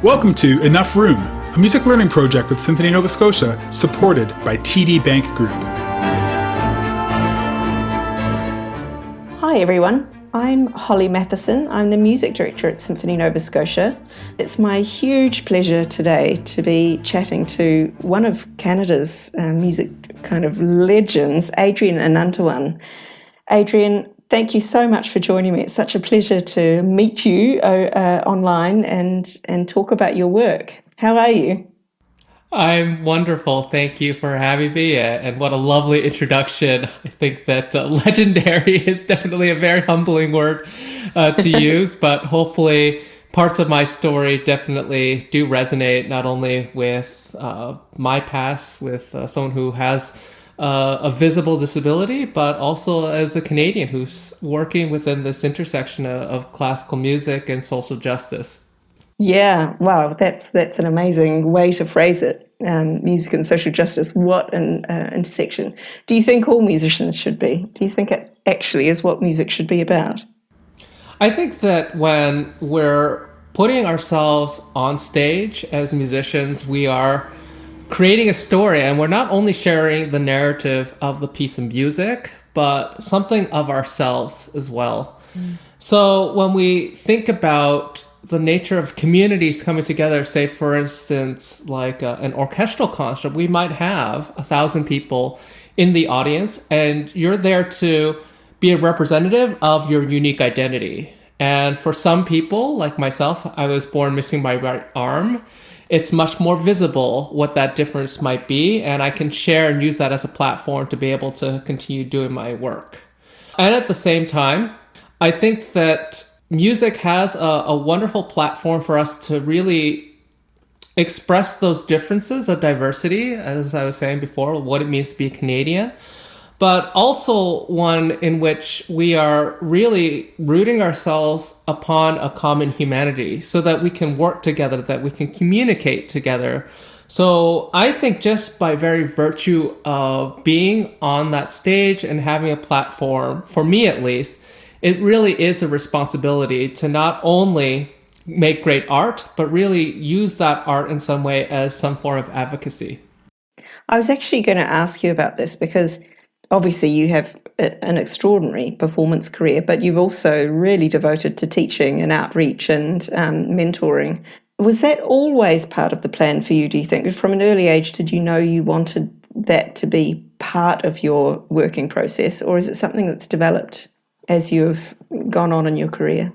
Welcome to Enough Room, a music learning project with Symphony Nova Scotia, supported by TD Bank Group. Hi everyone, I'm Holly Mathieson. I'm the music director at Symphony Nova Scotia. It's my huge pleasure today to be chatting to one of Canada's music kind of legends, Adrian Anantawan. Adrian, thank you so much for joining me. It's such a pleasure to meet you online and talk about your work. How are you? I'm wonderful. Thank you for having me. And what a lovely introduction. I think that legendary is definitely a very humbling word to use, but hopefully parts of my story definitely do resonate not only with my past, with someone who has a visible disability, but also as a Canadian who's working within this intersection of classical music and social justice. Yeah, wow, that's an amazing way to phrase it. Music and social justice, what an intersection. Do you think all musicians should be? Do you think it actually is what music should be about? I think that when we're putting ourselves on stage as musicians, we are creating a story, and we're not only sharing the narrative of the piece of music, but something of ourselves as well. So when we think about the nature of communities coming together, say for instance, like an orchestral concert, we might have 1,000 people in the audience, and you're there to be a representative of your unique identity. And for some people, like myself, I was born missing my right arm. It's much more visible what that difference might be, and I can share and use that as a platform to be able to continue doing my work. And at the same time, I think that music has a wonderful platform for us to really express those differences of diversity, as I was saying before, what it means to be Canadian, but also one in which we are really rooting ourselves upon a common humanity so that we can work together, that we can communicate together. So I think just by very virtue of being on that stage and having a platform, for me at least, it really is a responsibility to not only make great art, but really use that art in some way as some form of advocacy. I was actually going to ask you about this because obviously you have an extraordinary performance career, but you've also really devoted to teaching and outreach and mentoring. Was that always part of the plan for you, do you think? From an early age, did you know you wanted that to be part of your working process, or is it something that's developed as you've gone on in your career?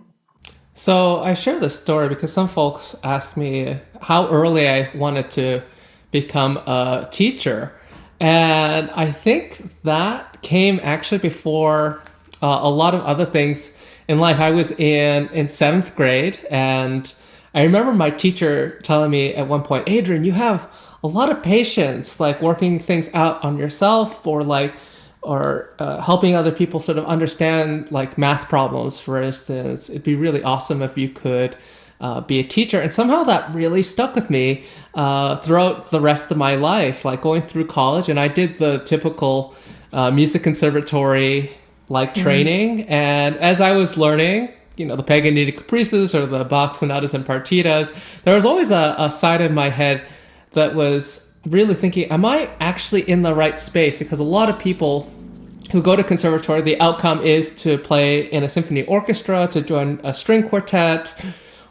So I share this story because some folks asked me how early I wanted to become a teacher. And I think that came actually before a lot of other things in life. I was in seventh grade, and I remember my teacher telling me at one point, Adrian, you have a lot of patience, like working things out on yourself or helping other people sort of understand like math problems, for instance. It'd be really awesome if you could be a teacher. And somehow that really stuck with me throughout the rest of my life, like going through college. And I did the typical music conservatory like training. And as I was learning, the Paganini Caprices or the Bach Sonatas and Partitas, there was always a side of my head that was really thinking, am I actually in the right space? Because a lot of people who go to conservatory, the outcome is to play in a symphony orchestra, to join a string quartet,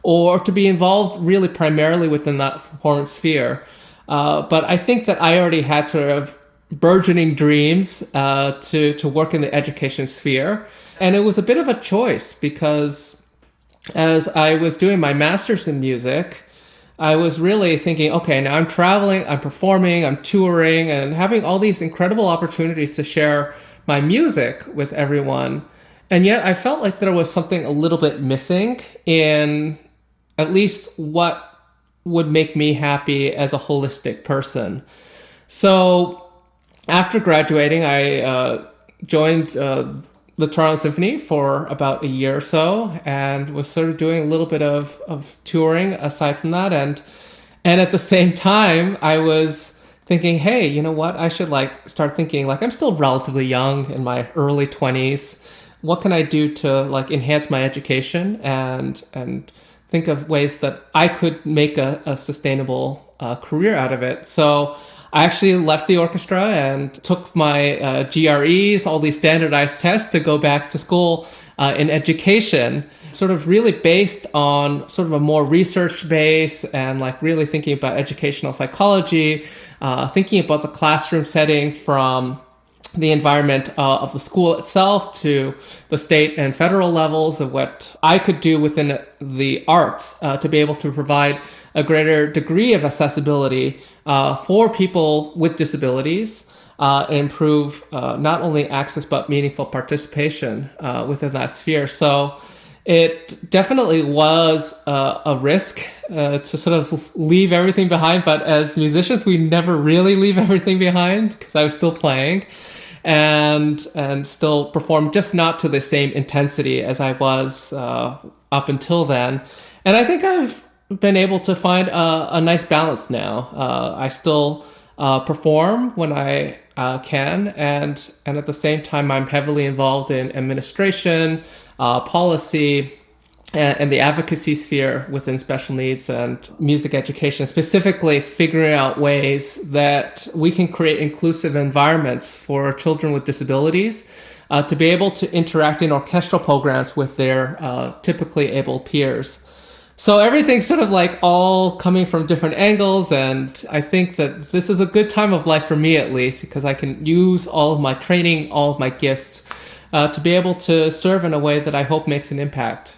or to be involved really primarily within that performance sphere. But I think that I already had sort of burgeoning dreams to work in the education sphere. And it was a bit of a choice because as I was doing my master's in music, I was really thinking, okay, now I'm traveling, I'm performing, I'm touring, and having all these incredible opportunities to share my music with everyone. And yet I felt like there was something a little bit missing in at least what would make me happy as a holistic person. So after graduating, I joined the Toronto Symphony for about a year or so, and was sort of doing a little bit of touring aside from that. And at the same time, I was thinking, hey, you know what? I should like start thinking like I'm still relatively young in my early 20s. What can I do to like enhance my education and think of ways that I could make a sustainable career out of it? So I actually left the orchestra and took my GREs, all these standardized tests to go back to school in education, sort of really based on sort of a more research base and like really thinking about educational psychology, thinking about the classroom setting from the environment of the school itself to the state and federal levels of what I could do within the arts to be able to provide a greater degree of accessibility for people with disabilities and improve not only access but meaningful participation within that sphere. So it definitely was a risk to sort of leave everything behind, but as musicians, we never really leave everything behind because I was still playing and still perform, just not to the same intensity as I was up until then. And I think I've been able to find a nice balance now. I still perform when I can, and at the same time, I'm heavily involved in administration, policy, and the advocacy sphere within special needs and music education, specifically figuring out ways that we can create inclusive environments for children with disabilities to be able to interact in orchestral programs with their typically able peers. So everything's sort of like all coming from different angles, and I think that this is a good time of life for me at least, because I can use all of my training, all of my gifts to be able to serve in a way that I hope makes an impact.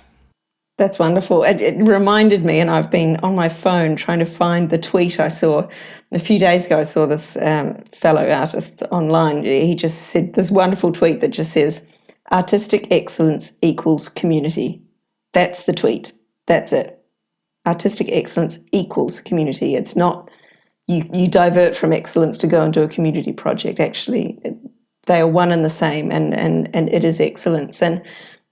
That's wonderful. It reminded me, and I've been on my phone trying to find the tweet I saw a few days ago. I saw this fellow artist online. He just said this wonderful tweet that just says, "Artistic excellence equals community." That's the tweet. That's it. Artistic excellence equals community. It's not you divert from excellence to go and do a community project. Actually, they are one and the same, and it is excellence. And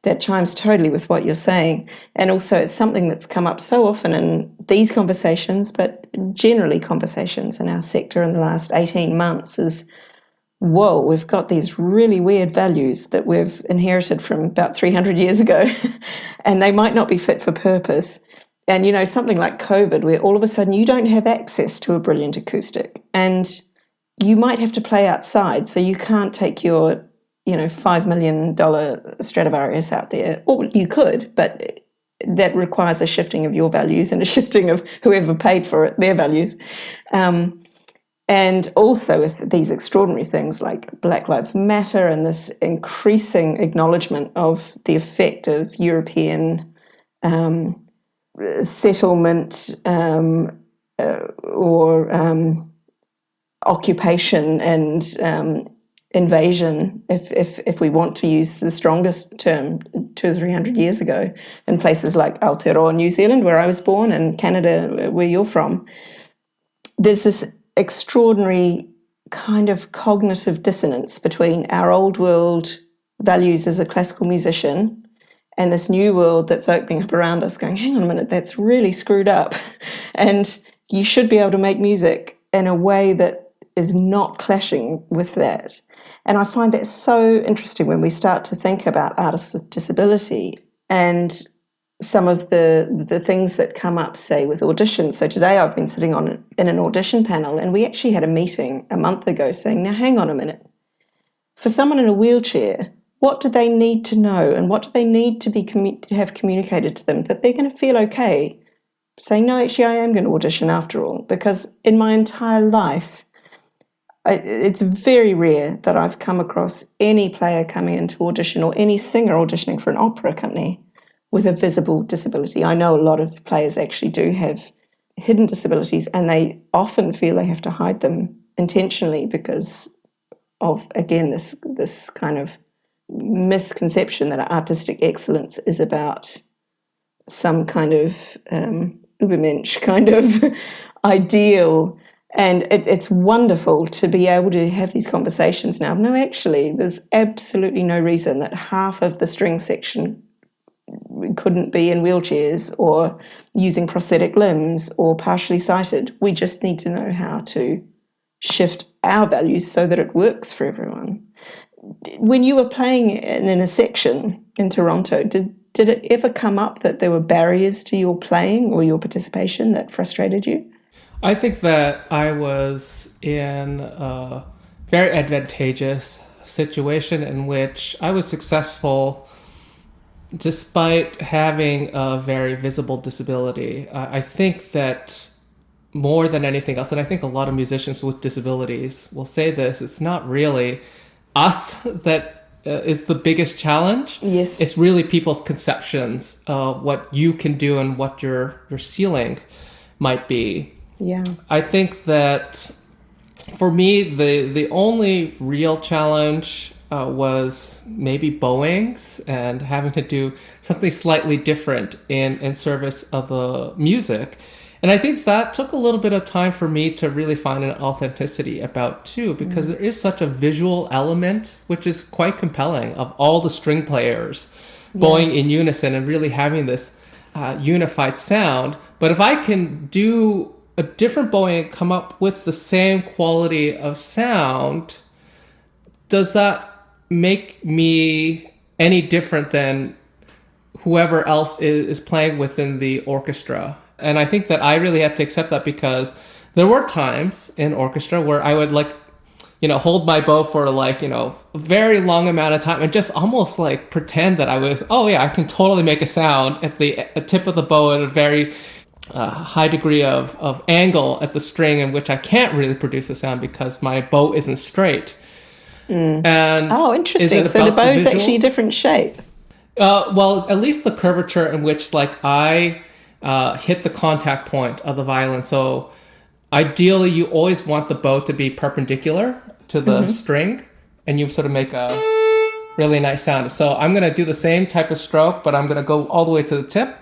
that chimes totally with what you're saying. And also it's something that's come up so often in these conversations, but generally conversations in our sector in the last 18 months is, whoa, we've got these really weird values that we've inherited from about 300 years ago, and they might not be fit for purpose. And, you know, something like COVID, where all of a sudden you don't have access to a brilliant acoustic, and you might have to play outside, so you can't take your $5 million Stradivarius out there. Or you could, but that requires a shifting of your values and a shifting of whoever paid for it, their values. And also with these extraordinary things like Black Lives Matter and this increasing acknowledgement of the effect of European settlement or occupation and invasion, if we want to use the strongest term, 200 or 300 years ago, in places like Aotearoa, New Zealand, where I was born, and Canada, where you're from. There's this extraordinary kind of cognitive dissonance between our old world values as a classical musician and this new world that's opening up around us, going, hang on a minute, that's really screwed up. And you should be able to make music in a way that is not clashing with that. And I find that so interesting when we start to think about artists with disability and some of the things that come up, say, with auditions. So today I've been sitting in an audition panel, and we actually had a meeting a month ago saying, now hang on a minute. For someone in a wheelchair, what do they need to know, and what do they need to have communicated to them that they're going to feel okay saying, no, actually I am going to audition after all? Because in my entire life, it's very rare that I've come across any player coming into audition or any singer auditioning for an opera company with a visible disability. I know a lot of players actually do have hidden disabilities, and they often feel they have to hide them intentionally because of, again, this kind of misconception that artistic excellence is about some kind of Übermensch kind of ideal. And it's wonderful to be able to have these conversations now. No, actually, there's absolutely no reason that half of the string section couldn't be in wheelchairs or using prosthetic limbs or partially sighted. We just need to know how to shift our values so that it works for everyone. When you were playing in a section in Toronto, did it ever come up that there were barriers to your playing or your participation that frustrated you? I think that I was in a very advantageous situation in which I was successful despite having a very visible disability. I think that more than anything else, and I think a lot of musicians with disabilities will say this, it's not really us that is the biggest challenge. Yes. It's really people's conceptions of what you can do and what your ceiling might be. Yeah. I think that for me, the only real challenge was maybe bowings and having to do something slightly different in service of the music. And I think that took a little bit of time for me to really find an authenticity about too, because there is such a visual element, which is quite compelling, of all the string players bowing in unison and really having this unified sound. But if I can do a different bowing and come up with the same quality of sound, does that make me any different than whoever else is playing within the orchestra? And I think that I really had to accept that, because there were times in orchestra where I would hold my bow for a very long amount of time and just almost pretend that I was, I can totally make a sound at the tip of the bow at a very high degree of angle at the string, in which I can't really produce a sound because my bow isn't straight. And interesting. So the bow is actually a different shape. Well, at least the curvature in which I hit the contact point of the violin. So ideally, you always want the bow to be perpendicular to the string, and you sort of make a really nice sound. So I'm going to do the same type of stroke, but I'm going to go all the way to the tip.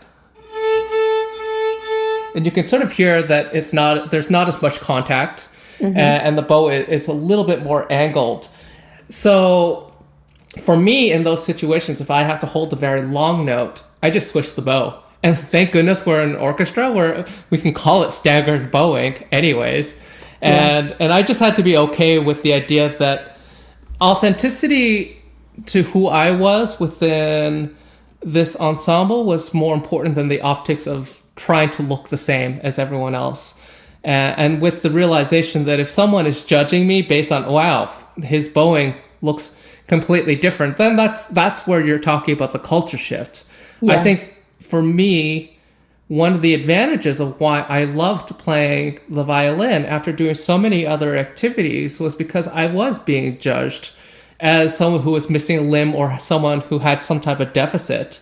And you can sort of hear that there's not as much contact, and the bow is a little bit more angled. So for me, in those situations, if I have to hold a very long note, I just switch the bow. And thank goodness we're in an orchestra where we can call it staggered bowing anyways. And I just had to be okay with the idea that authenticity to who I was within this ensemble was more important than the optics of trying to look the same as everyone else. And with the realization that if someone is judging me based on, wow, his bowing looks completely different, then that's where you're talking about the culture shift. Yeah. I think for me, one of the advantages of why I loved playing the violin after doing so many other activities was because I was being judged as someone who was missing a limb or someone who had some type of deficit.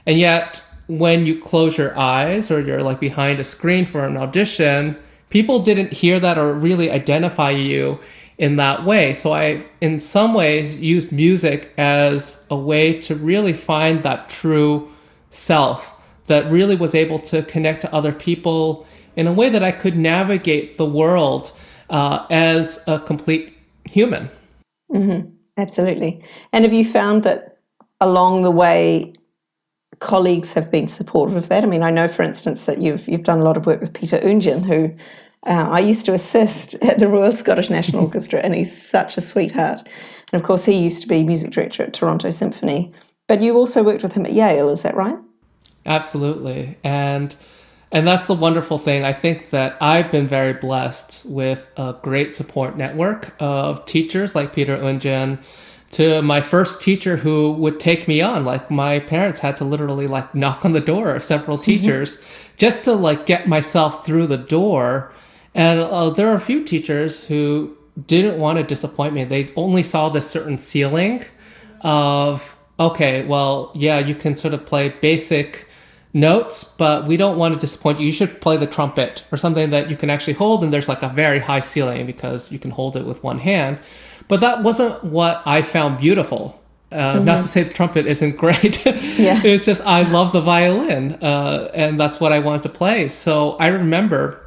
And yet, when you close your eyes or you're behind a screen for an audition, people didn't hear that or really identify you in that way. So I, in some ways, used music as a way to really find that true self that really was able to connect to other people in a way that I could navigate the world as a complete human. Absolutely. And have you found that along the way, colleagues have been supportive of that? I mean, I know, for instance, that you've done a lot of work with Peter Ungen, who I used to assist at the Royal Scottish National Orchestra, and he's such a sweetheart. And of course, he used to be music director at Toronto Symphony. But you also worked with him at Yale, is that right? Absolutely. And that's the wonderful thing. I think that I've been very blessed with a great support network of teachers like Peter Ungen, to my first teacher who would take me on. My parents had to literally knock on the door of several teachers just to get myself through the door. And there are a few teachers who didn't want to disappoint me. They only saw this certain ceiling of, okay, well, yeah, you can sort of play basic notes, but we don't want to disappoint you. You should play the trumpet or something that you can actually hold, and there's a very high ceiling because you can hold it with one hand. But that wasn't what I found beautiful. Not to say the trumpet isn't great. Yeah. It's just I love the violin, and that's what I wanted to play. So I remember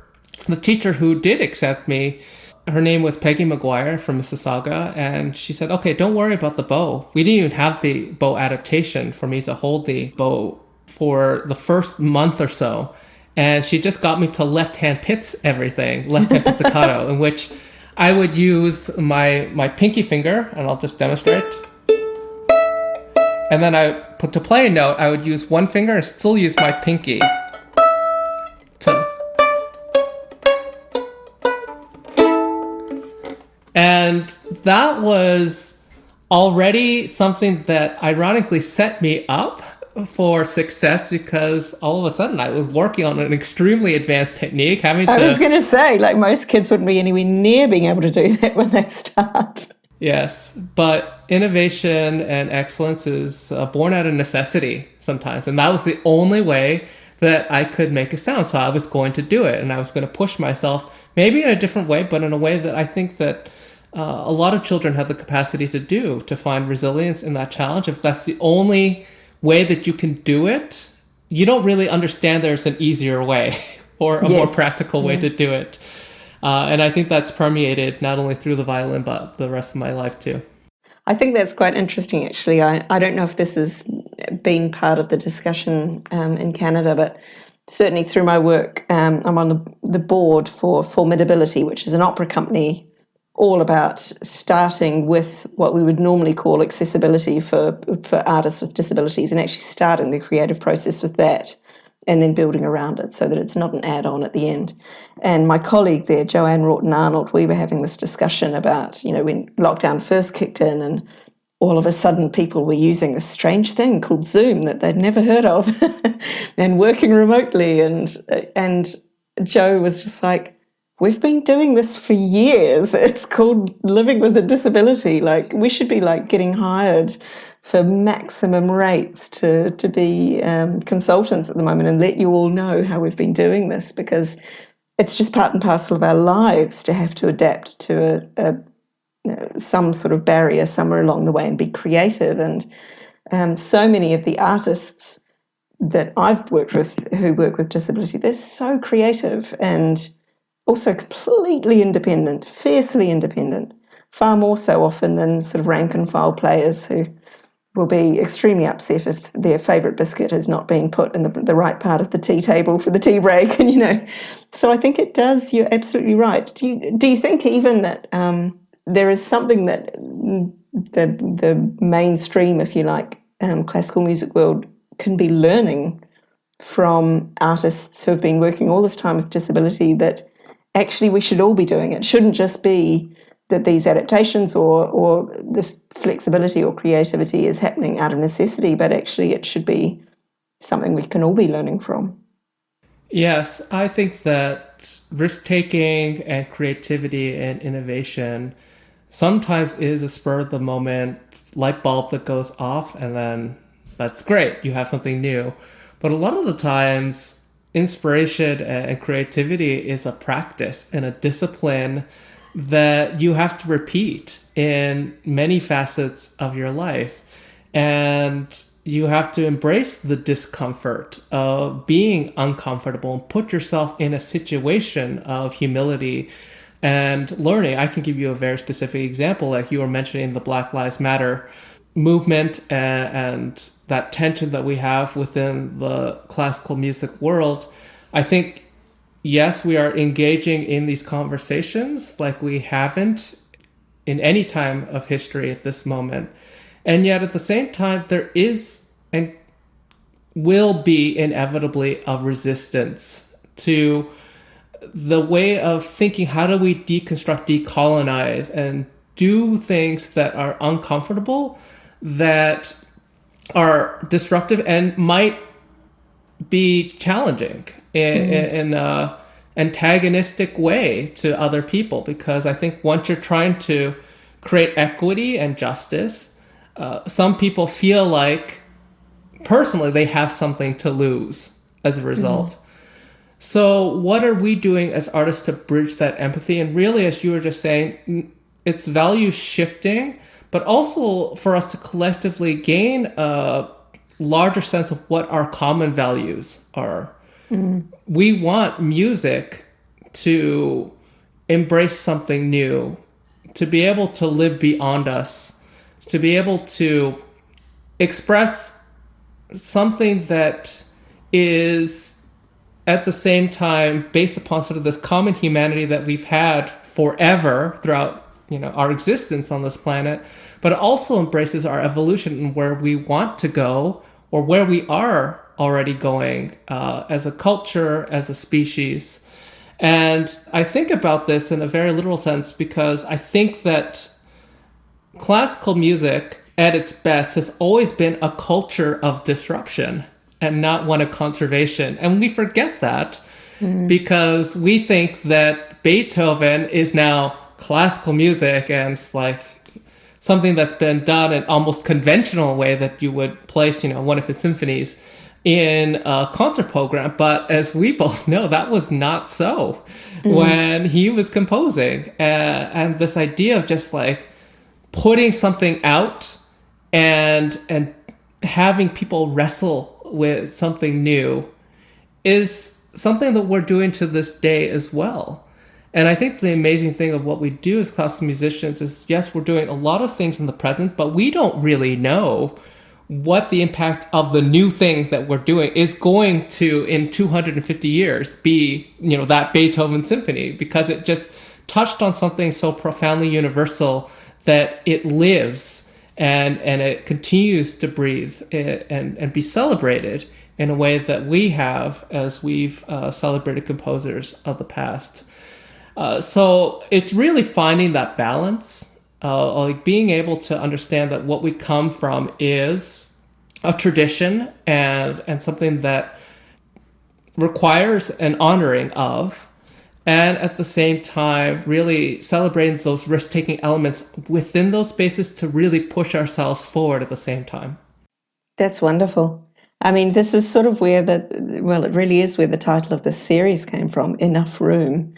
the teacher who did accept me, her name was Peggy McGuire from Mississauga, and she said, okay, don't worry about the bow. We didn't even have the bow adaptation for me to hold the bow for the first month or so. And she just got me to left-hand pizzicato, in which I would use my pinky finger, and I'll just demonstrate. And then to play a note, I would use one finger and still use my pinky to. And that was already something that ironically set me up for success, because all of a sudden I was working on an extremely advanced technique, I was going to say, like, most kids wouldn't be anywhere near being able to do that when they start. Yes, but innovation and excellence is born out of necessity sometimes. And that was the only way that I could make a sound. So I was going to do it, and I was going to push myself, maybe in a different way, but in a way that I think that a lot of children have the capacity to do, to find resilience in that challenge. If that's the only way that you can do it, you don't really understand there's an easier way or a more practical way to do it. And I think that's permeated not only through the violin, but the rest of my life too. I think that's quite interesting, actually. I don't know if this has been part of the discussion in Canada, but certainly through my work, I'm on the board for Formidability, which is an opera company all about starting with what we would normally call accessibility for artists with disabilities, and actually starting the creative process with that and then building around it so that it's not an add-on at the end. And my colleague there, Joanne Rawton-Arnold, we were having this discussion about, when lockdown first kicked in, and all of a sudden people were using this strange thing called Zoom that they'd never heard of and working remotely. And Joe was just like, we've been doing this for years. It's called living with a disability. Like, we should be like getting hired for maximum rates to be consultants at the moment, and let you all know how we've been doing this, because it's just part and parcel of our lives to have to adapt to some sort of barrier somewhere along the way and be creative. And so many of the artists that I've worked with who work with disability, they're so creative and also completely independent, fiercely independent, far more so often than sort of rank and file players who will be extremely upset if their favourite biscuit is not being put in the right part of the tea table for the tea break. And, so I think it does, you're absolutely right. Do you think even that there is something that the mainstream, if you like, classical music world can be learning from artists who have been working all this time with disability, that actually we should all be doing? It shouldn't just be that these adaptations or the flexibility or creativity is happening out of necessity, but actually it should be something we can all be learning from. Yes, I think that risk-taking and creativity and innovation sometimes is a spur-of-the-moment light bulb that goes off, and then that's great, you have something new. But a lot of the times, inspiration and creativity is a practice and a discipline that you have to repeat in many facets of your life. And you have to embrace the discomfort of being uncomfortable and put yourself in a situation of humility and learning. I can give you a very specific example, like you were mentioning the Black Lives Matter movement and that tension that we have within the classical music world. I think, yes, we are engaging in these conversations like we haven't in any time of history at this moment. And yet at the same time, there is and will be inevitably a resistance to the way of thinking. How do we deconstruct, decolonize, and do things that are uncomfortable, that are disruptive and might be challenging in an antagonistic way to other people? Because I think once you're trying to create equity and justice, some people feel like personally they have something to lose as a result. So what are we doing as artists to bridge that empathy? And really, as you were just saying, it's value shifting, but also for us to collectively gain a larger sense of what our common values are. We want music to embrace something new, to be able to live beyond us, to be able to express something that is at the same time based upon sort of this common humanity that we've had forever throughout our existence on this planet, but it also embraces our evolution and where we want to go or where we are already going as a culture, as a species. And I think about this in a very literal sense because I think that classical music at its best has always been a culture of disruption and not one of conservation. And we forget that because we think that Beethoven is now classical music and it's like something that's been done in almost conventional way that you would place, one of his symphonies in a concert program. But as we both know, that was not so when he was composing. And this idea of just like putting something out and having people wrestle with something new is something that we're doing to this day as well. And I think the amazing thing of what we do as classical musicians is, yes, we're doing a lot of things in the present, but we don't really know what the impact of the new thing that we're doing is going to, in 250 years, be, that Beethoven symphony, because it just touched on something so profoundly universal that it lives and it continues to breathe and be celebrated in a way that we have as we've celebrated composers of the past. So it's really finding that balance, like being able to understand that what we come from is a tradition and something that requires an honoring of, and at the same time really celebrating those risk-taking elements within those spaces to really push ourselves forward at the same time. That's wonderful. I mean, this is sort of where it really is where the title of this series came from, Enough Room.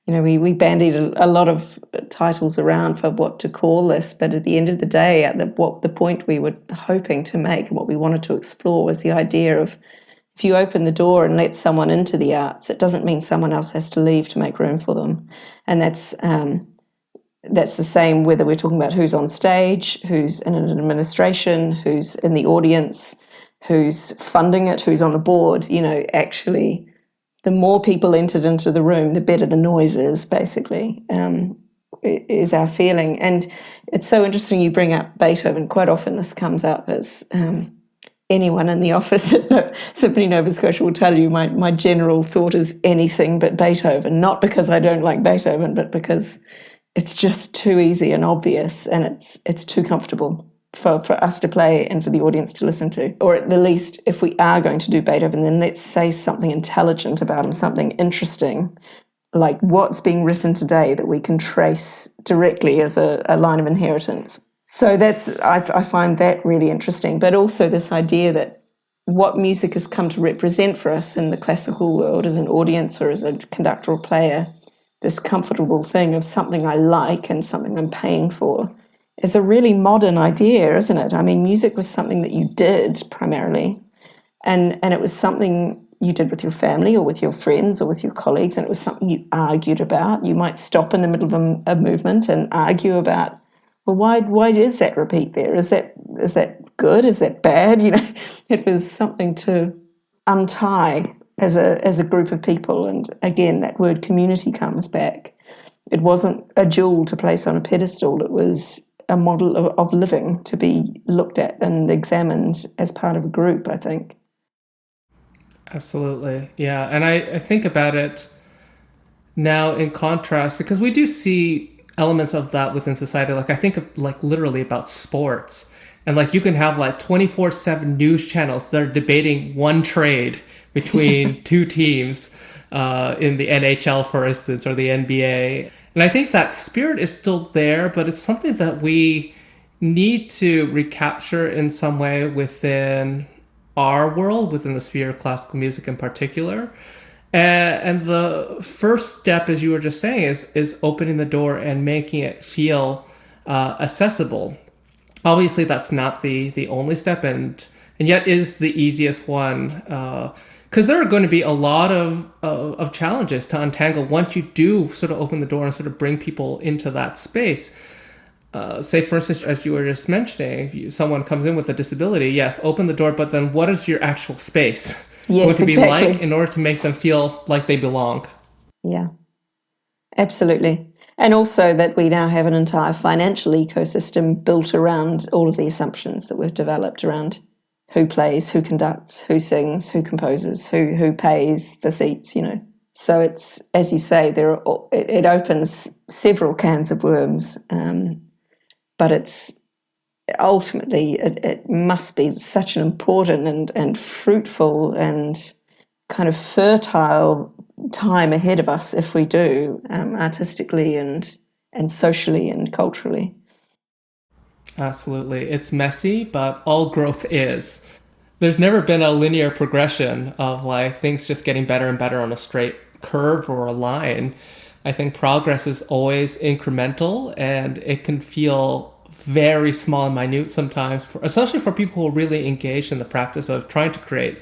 We bandied a lot of titles around for what to call this, but at the end of the day, the point we were hoping to make and what we wanted to explore was the idea of, if you open the door and let someone into the arts, it doesn't mean someone else has to leave to make room for them. And that's the same whether we're talking about who's on stage, who's in an administration, who's in the audience, who's funding it, who's on the board. Actually, the more people entered into the room, the better the noise is, basically, is our feeling. And it's so interesting you bring up Beethoven. Quite often this comes up as anyone in the office at Symphony Nova Scotia will tell you my general thought is anything but Beethoven, not because I don't like Beethoven, but because it's just too easy and obvious, and it's too comfortable for us to play and for the audience to listen to. Or at the least, if we are going to do Beethoven, then let's say something intelligent about him, something interesting, like what's being written today that we can trace directly as a line of inheritance. So I find that really interesting, but also this idea that what music has come to represent for us in the classical world as an audience or as a conductor or player, this comfortable thing of something I like and something I'm paying for, is a really modern idea, isn't it? I mean, music was something that you did primarily, and it was something you did with your family or with your friends or with your colleagues, and it was something you argued about. You might stop in the middle of a movement and argue about, well, why is that repeat there? Is that good? Is that bad? It was something to untie as a group of people, and again, that word community comes back. It wasn't a jewel to place on a pedestal. It was a model of living to be looked at and examined as part of a group, I think. Absolutely. Yeah. And I think about it now in contrast, because we do see elements of that within society. Like I think of literally about sports, and you can have 24/7 news channels that are debating one trade between two teams in the NHL, for instance, or the NBA. And I think that spirit is still there, but it's something that we need to recapture in some way within our world, within the sphere of classical music in particular. And the first step, as you were just saying, is opening the door and making it feel accessible. Obviously, that's not the only step, and yet is the easiest one. Because there are going to be a lot of challenges to untangle once you do sort of open the door and sort of bring people into that space. Say, for instance, as you were just mentioning, if someone comes in with a disability, yes, open the door, but then what is your actual space going to be like in order to make them feel like they belong? Yeah, absolutely. And also that we now have an entire financial ecosystem built around all of the assumptions that we've developed around who plays, who conducts, who sings, who composes, who pays for seats, So it's, as you say, it opens several cans of worms, but it's ultimately it must be such an important and fruitful and kind of fertile time ahead of us if we do, artistically and socially and culturally. Absolutely. It's messy, but all growth is. There's never been a linear progression of like things just getting better and better on a straight curve or a line. I think progress is always incremental, and it can feel very small and minute sometimes, especially for people who are really engaged in the practice of trying to create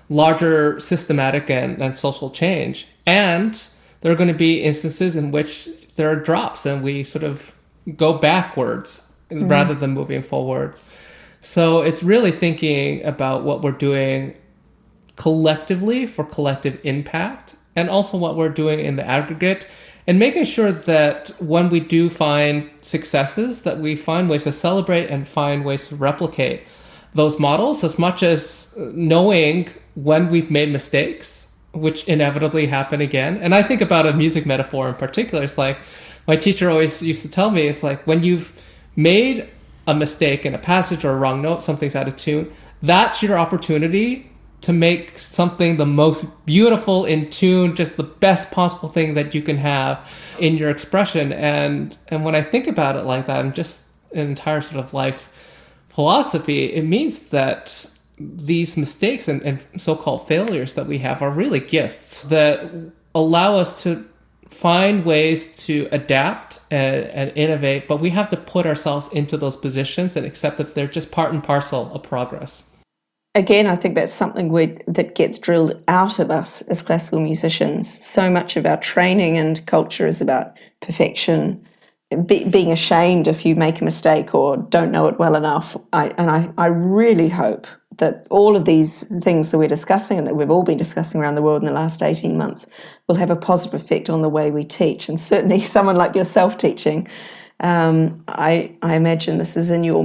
larger systematic and social change. And there are going to be instances in which there are drops and we sort of go backwards rather than moving forward. So it's really thinking about what we're doing collectively for collective impact, and also what we're doing in the aggregate, and making sure that when we do find successes, that we find ways to celebrate and find ways to replicate those models, as much as knowing when we've made mistakes, which inevitably happen again. And I think about a music metaphor in particular. It's like my teacher always used to tell me, it's like when you've made a mistake in a passage or a wrong note, something's out of tune, that's your opportunity to make something the most beautiful, in tune, just the best possible thing that you can have in your expression. And when I think about it like that, and just an entire sort of life philosophy, it means that these mistakes and so-called failures that we have are really gifts that allow us to find ways to adapt and innovate, but we have to put ourselves into those positions and accept that they're just part and parcel of progress. Again, I think that's something that gets drilled out of us as classical musicians. So much of our training and culture is about perfection, being ashamed if you make a mistake or don't know it well enough. I really hope that all of these things that we're discussing and that we've all been discussing around the world in the last 18 months will have a positive effect on the way we teach. And certainly someone like yourself teaching, I imagine this is in your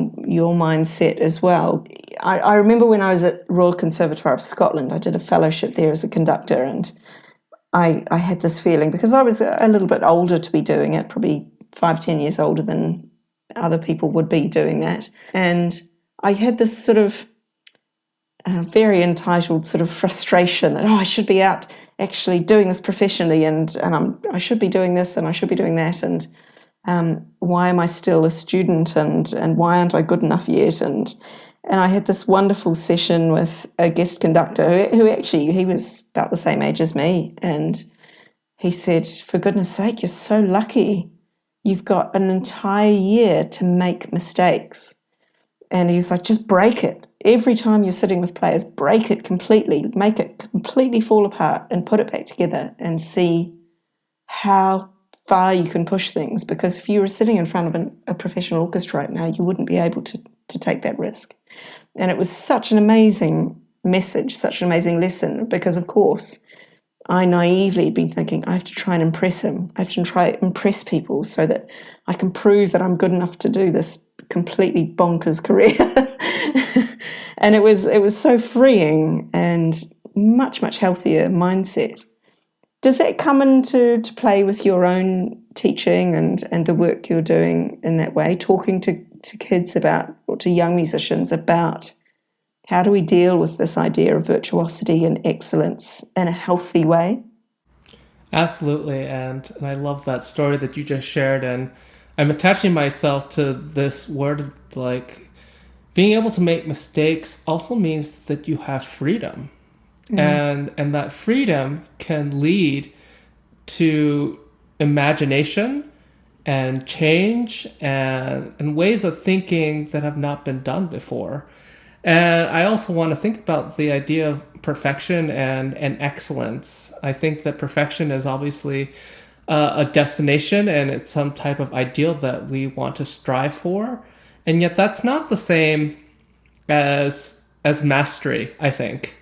mindset as well. I remember when I was at Royal Conservatoire of Scotland, I did a fellowship there as a conductor, and I had this feeling, because I was a little bit older to be doing it, probably 5-10 years older than other people would be doing that. And I had this sort of very entitled sort of frustration that, I should be out actually doing this professionally, and I should be doing this and I should be doing that, and why am I still a student, and why aren't I good enough yet? And I had this wonderful session with a guest conductor who actually, he was about the same age as me, and he said, for goodness sake, you're so lucky. You've got an entire year to make mistakes. And he was like, just break it. Every time you're sitting with players, break it completely, make it completely fall apart and put it back together and see how far you can push things. Because if you were sitting in front of a professional orchestra right now, you wouldn't be able to take that risk. And it was such an amazing message, such an amazing lesson, because of course I naively had been thinking, I have to try and impress him. I have to try and impress people so that I can prove that I'm good enough to do this completely bonkers career. And it was so freeing and much, much healthier mindset. Does that come into play with your own teaching and the work you're doing in that way, talking to kids about, or to young musicians about, how do we deal with this idea of virtuosity and excellence in a healthy way? Absolutely, and I love that story that you just shared, and I'm attaching myself to this word, like being able to make mistakes also means that you have freedom. And that freedom can lead to imagination and change and ways of thinking that have not been done before. And I also want to think about the idea of perfection and excellence. I think that perfection is obviously a destination, and it's some type of ideal that we want to strive for. And yet that's not the same as mastery, I think.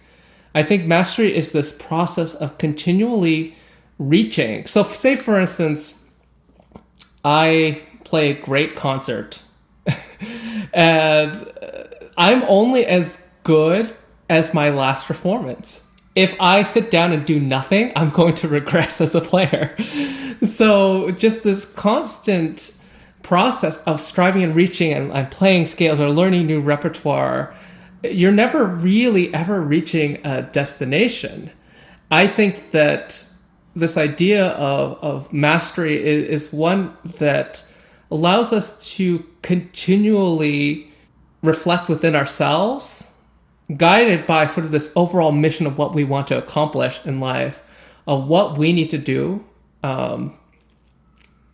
I think mastery is this process of continually reaching. So say, for instance, I play a great concert. And I'm only as good as my last performance. If I sit down and do nothing, I'm going to regress as a player. So just this constant process of striving and reaching and playing scales or learning new repertoire, you're never really ever reaching a destination. I think that this idea of mastery is one that allows us to continually reflect within ourselves, guided by sort of this overall mission of what we want to accomplish in life, of what we need to do. And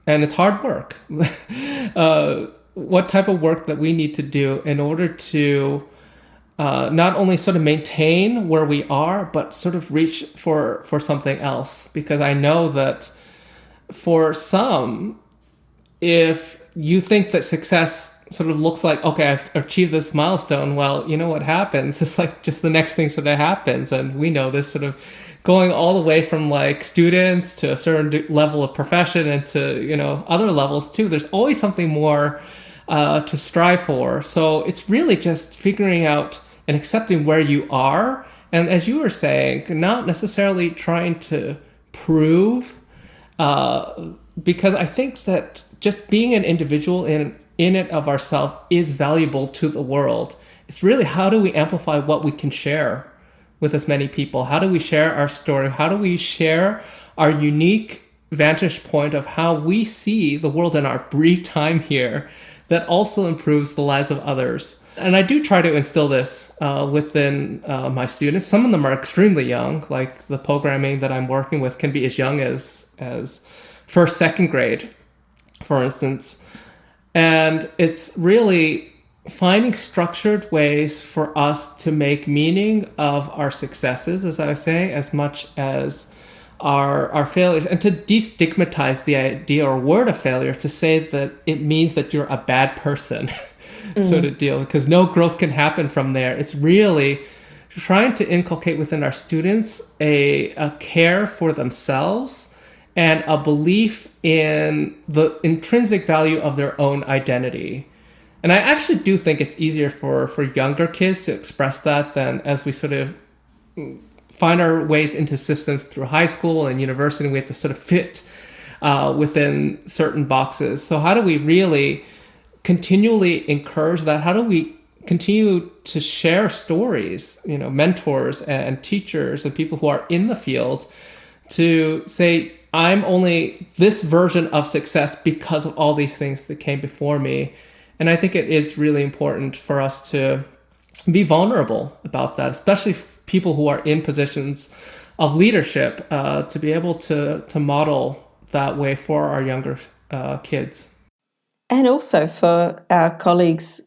it's hard work. What type of work that we need to do in order to not only sort of maintain where we are, but sort of reach for something else. Because I know that for some, if you think that success sort of looks like, okay, I've achieved this milestone, well, you know what happens? It's like just the next thing sort of happens. And we know this sort of going all the way from like students to a certain level of profession and to, you know, other levels too. There's always something more to strive for. So it's really just figuring out and accepting where you are. And as you were saying, not necessarily trying to prove, because I think that just being an individual in it of ourselves is valuable to the world. It's really how do we amplify what we can share with as many people? How do we share our story? How do we share our unique vantage point of how we see the world in our brief time here that also improves the lives of others? And I do try to instill this within my students. Some of them are extremely young, like the programming that I'm working with can be as young as first, second grade, for instance. And it's really finding structured ways for us to make meaning of our successes, as I was saying, as much as our failures, and to destigmatize the idea or word of failure, to say that it means that you're a bad person sort of deal, because no growth can happen from there. It's really trying to inculcate within our students a care for themselves and a belief in the intrinsic value of their own identity. And I actually do think it's easier for younger kids to express that than as we sort of find our ways into systems through high school and university. We have to sort of fit within certain boxes. So how do we really continually encourage that? How do we continue to share stories, you know, mentors and teachers and people who are in the field to say, I'm only this version of success because of all these things that came before me. And I think it is really important for us to be vulnerable about that, especially people who are in positions of leadership, to be able to model that way for our younger kids. And also for our colleagues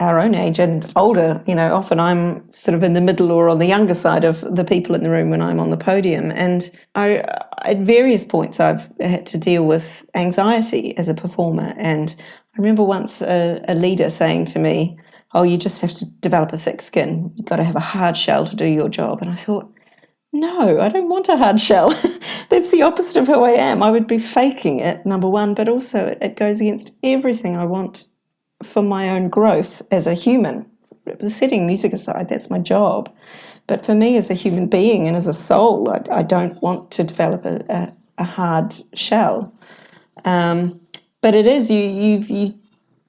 our own age and older. You know, often I'm sort of in the middle or on the younger side of the people in the room when I'm on the podium. And at various points I've had to deal with anxiety as a performer. And I remember once a leader saying to me, oh, you just have to develop a thick skin. You've got to have a hard shell to do your job. And I thought, no, I don't want a hard shell. That's the opposite of who I am. I would be faking it, number one, but also it goes against everything I want for my own growth as a human. Setting music aside, that's my job. But for me as a human being and as a soul, I don't want to develop a hard shell. But it is,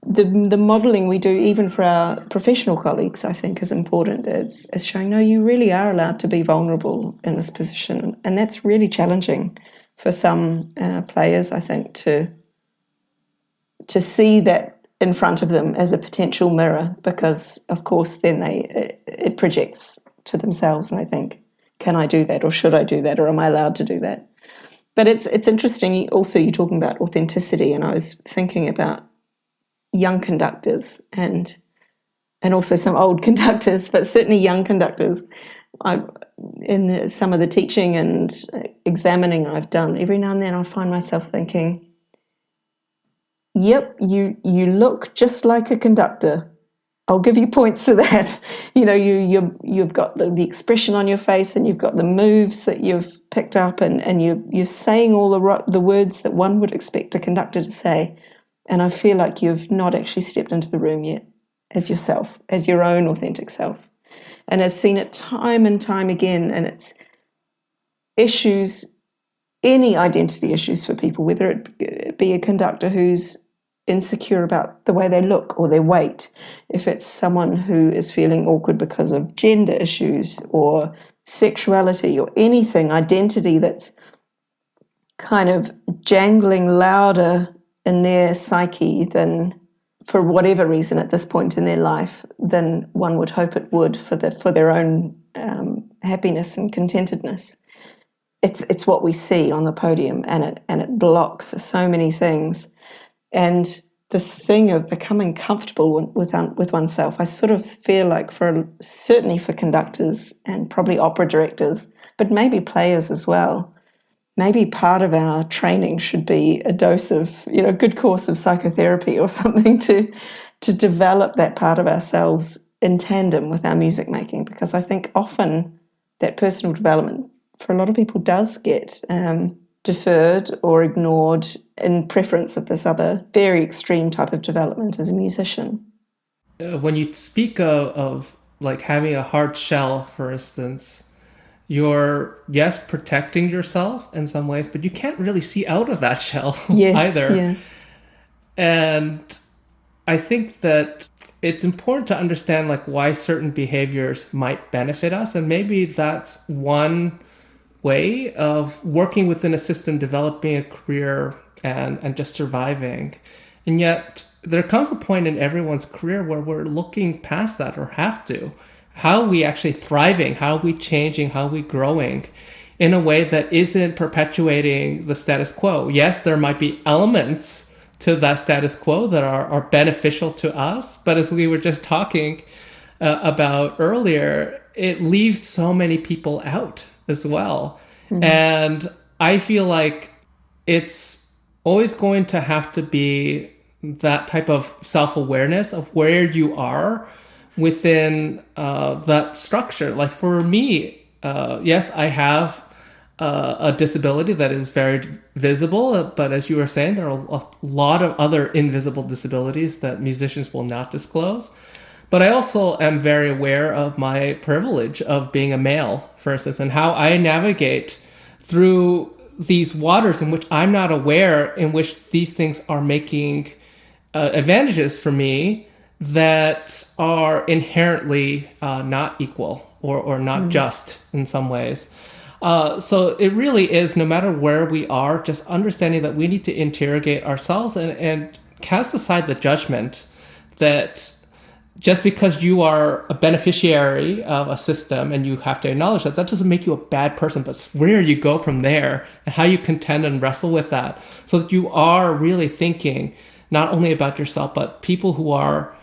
the modelling we do even for our professional colleagues, I think, is important as showing, no, you really are allowed to be vulnerable in this position. And that's really challenging for some players, I think, to see that in front of them as a potential mirror, because, of course, then it projects to themselves and they think, can I do that, or should I do that, or am I allowed to do that? But it's interesting, also, you're talking about authenticity, and I was thinking about young conductors and also some old conductors, but certainly young conductors. In some of the teaching and examining I've done, every now and then I find myself thinking, yep, you look just like a conductor. I'll give you points for that. you've got the expression on your face, and you've got the moves that you've picked up, and you're saying all the words that one would expect a conductor to say. And I feel like you've not actually stepped into the room yet as yourself, as your own authentic self. And I've seen it time and time again, and it's issues, any identity issues for people, whether it be a conductor who's insecure about the way they look or their weight, if it's someone who is feeling awkward because of gender issues or sexuality or anything, identity that's kind of jangling louder in their psyche than, for whatever reason at this point in their life, than one would hope it would for their own happiness and contentedness. It's what we see on the podium, and it blocks so many things. And this thing of becoming comfortable with oneself, I sort of feel like certainly for conductors and probably opera directors, but maybe players as well, maybe part of our training should be a dose of, a good course of psychotherapy or something to develop that part of ourselves in tandem with our music making, because I think often that personal development for a lot of people does get deferred or ignored in preference of this other very extreme type of development as a musician. When you speak of like having a hard shell, for instance, you're, yes, protecting yourself in some ways, but you can't really see out of that shell either. Yeah. And I think that it's important to understand like why certain behaviors might benefit us. And maybe that's one way of working within a system, developing a career and just surviving. And yet there comes a point in everyone's career where we're looking past that, or have to. How are we actually thriving? How are we changing? How are we growing in a way that isn't perpetuating the status quo? Yes, there might be elements to that status quo that are beneficial to us, but as we were just talking about earlier, it leaves so many people out as well. Mm-hmm. And I feel like it's always going to have to be that type of self-awareness of where you are within that structure. Like for me, yes, I have a disability that is very visible, but as you were saying, there are a lot of other invisible disabilities that musicians will not disclose. But I also am very aware of my privilege of being a male, for instance, and how I navigate through these waters in which I'm not aware, in which these things are making advantages for me that are inherently not equal or not just in some ways. So it really is, no matter where we are, just understanding that we need to interrogate ourselves and cast aside the judgment that just because you are a beneficiary of a system and you have to acknowledge that doesn't make you a bad person, but where you go from there and how you contend and wrestle with that, so that you are really thinking not only about yourself, but people who are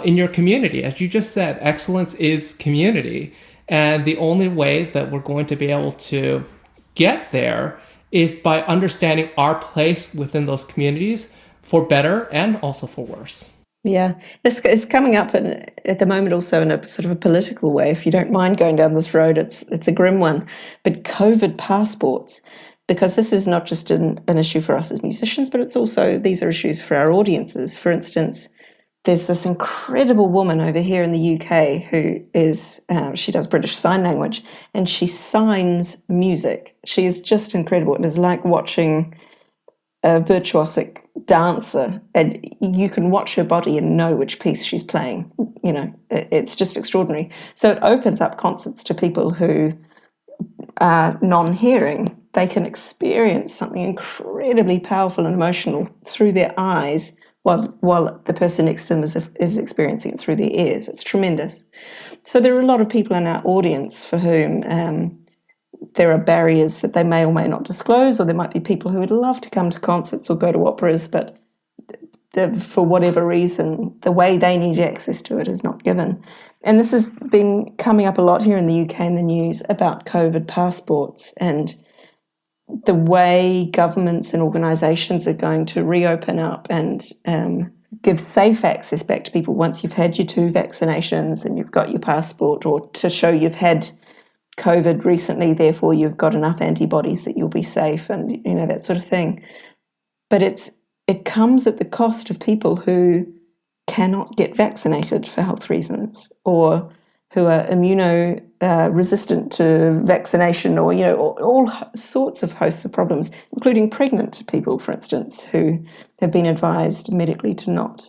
in your community. As you just said, excellence is community. And the only way that we're going to be able to get there is by understanding our place within those communities, for better and also for worse. Yeah, it's coming up at the moment also in a sort of a political way. If you don't mind going down this road, it's a grim one. But COVID passports, because this is not just an issue for us as musicians, but it's also, these are issues for our audiences. For instance, there's this incredible woman over here in the UK who is, she does British Sign Language, and she signs music. She is just incredible. It is like watching a virtuosic dancer, and you can watch her body and know which piece she's playing. It's just extraordinary. So it opens up concerts to people who are non-hearing. They can experience something incredibly powerful and emotional through their eyes, while the person next to them is experiencing it through their ears. It's tremendous. So there are a lot of people in our audience for whom there are barriers that they may or may not disclose, or there might be people who would love to come to concerts or go to operas, but for whatever reason, the way they need access to it is not given. And this has been coming up a lot here in the UK in the news about COVID passports and the way governments and organisations are going to reopen up and give safe access back to people once you've had your 2 vaccinations and you've got your passport, or to show you've had COVID recently, therefore you've got enough antibodies that you'll be safe, and that sort of thing. But it comes at the cost of people who cannot get vaccinated for health reasons, or who are resistant to vaccination, or all sorts of hosts of problems, including pregnant people, for instance, who have been advised medically to not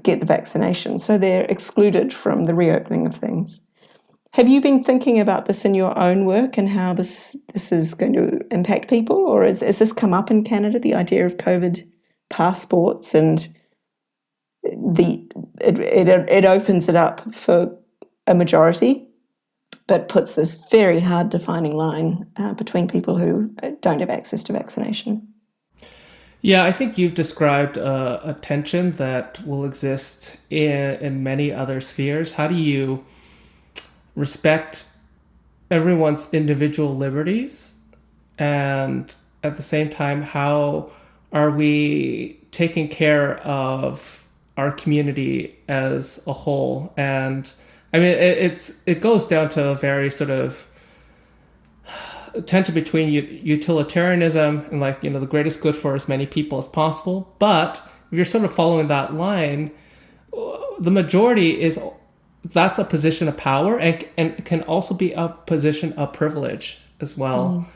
get the vaccination. So they're excluded from the reopening of things. Have you been thinking about this in your own work and how this is going to impact people, or has this come up in Canada, the idea of COVID passports, and it opens it up for a majority, but puts this very hard defining line between people who don't have access to vaccination? Yeah, I think you've described a tension that will exist in many other spheres. How do you respect everyone's individual liberties, and at the same time, how are we taking care of our community as a whole? And I mean, it goes down to a very sort of tension between utilitarianism and the greatest good for as many people as possible. But if you're sort of following that line, the majority that's a position of power, and can also be a position of privilege as well.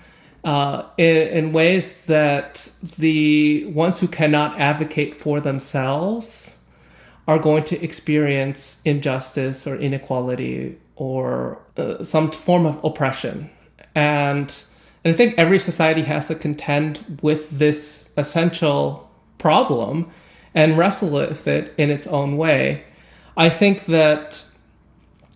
In ways that the ones who cannot advocate for themselves are going to experience injustice or inequality or some form of oppression. And I think every society has to contend with this essential problem and wrestle with it in its own way. I think that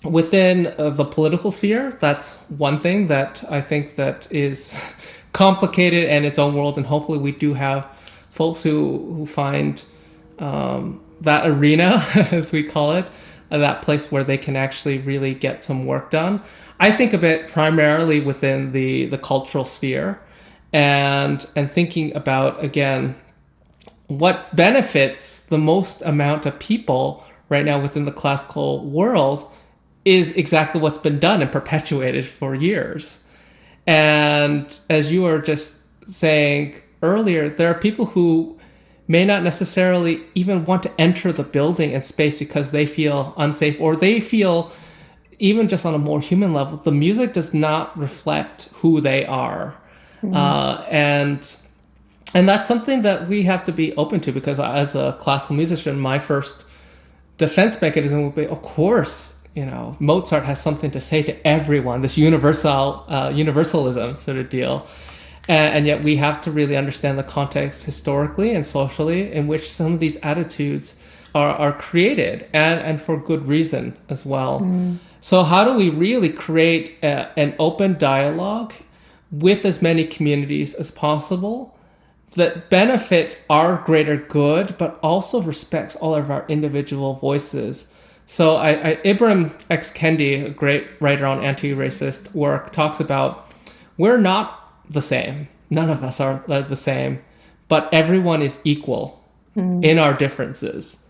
within the political sphere, that's one thing that I think that is complicated in its own world, and hopefully we do have folks who find that arena, as we call it, that place where they can actually really get some work done. I think of it primarily within the cultural sphere, and thinking about, again, what benefits the most amount of people right now within the classical world is exactly what's been done and perpetuated for years. And as you were just saying earlier, there are people who may not necessarily even want to enter the building and space because they feel unsafe, or they feel, even just on a more human level, the music does not reflect who they are. And that's something that we have to be open to, because as a classical musician, my first defense mechanism would be, of course, Mozart has something to say to everyone, this universalism sort of deal. And yet we have to really understand the context historically and socially in which some of these attitudes are created, and for good reason as well. So how do we really create an open dialogue with as many communities as possible that benefit our greater good, but also respects all of our individual voices? So Ibram X. Kendi, a great writer on anti-racist work, talks about, we're not the same. None of us are the same, but everyone is equal in our differences.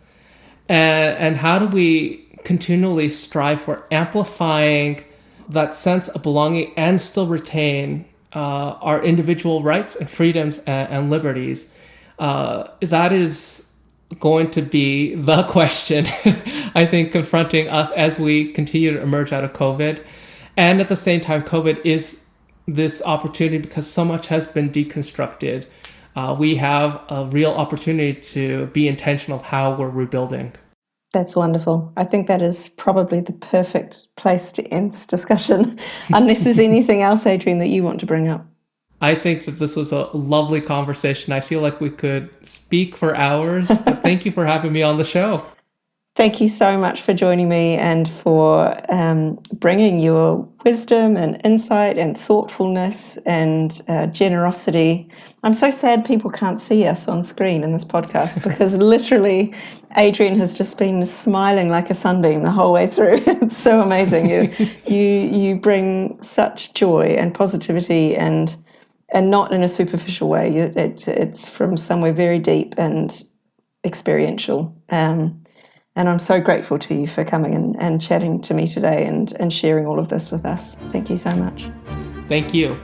And how do we continually strive for amplifying that sense of belonging and still retain our individual rights and freedoms and liberties? That is going to be the question, I think, confronting us as we continue to emerge out of COVID. And at the same time, COVID is this opportunity, because so much has been deconstructed. We have a real opportunity to be intentional of how we're rebuilding. That's wonderful. I think that is probably the perfect place to end this discussion, unless there's anything else, Adrian, that you want to bring up. I think that this was a lovely conversation. I feel like we could speak for hours, but thank you for having me on the show. Thank you so much for joining me and for bringing your wisdom and insight and thoughtfulness and generosity. I'm so sad people can't see us on screen in this podcast, because literally Adrian has just been smiling like a sunbeam the whole way through. It's so amazing. You bring such joy and positivity, and not in a superficial way. It's from somewhere very deep, and experiential. And I'm so grateful to you for coming and chatting to me today and sharing all of this with us. Thank you so much. Thank you.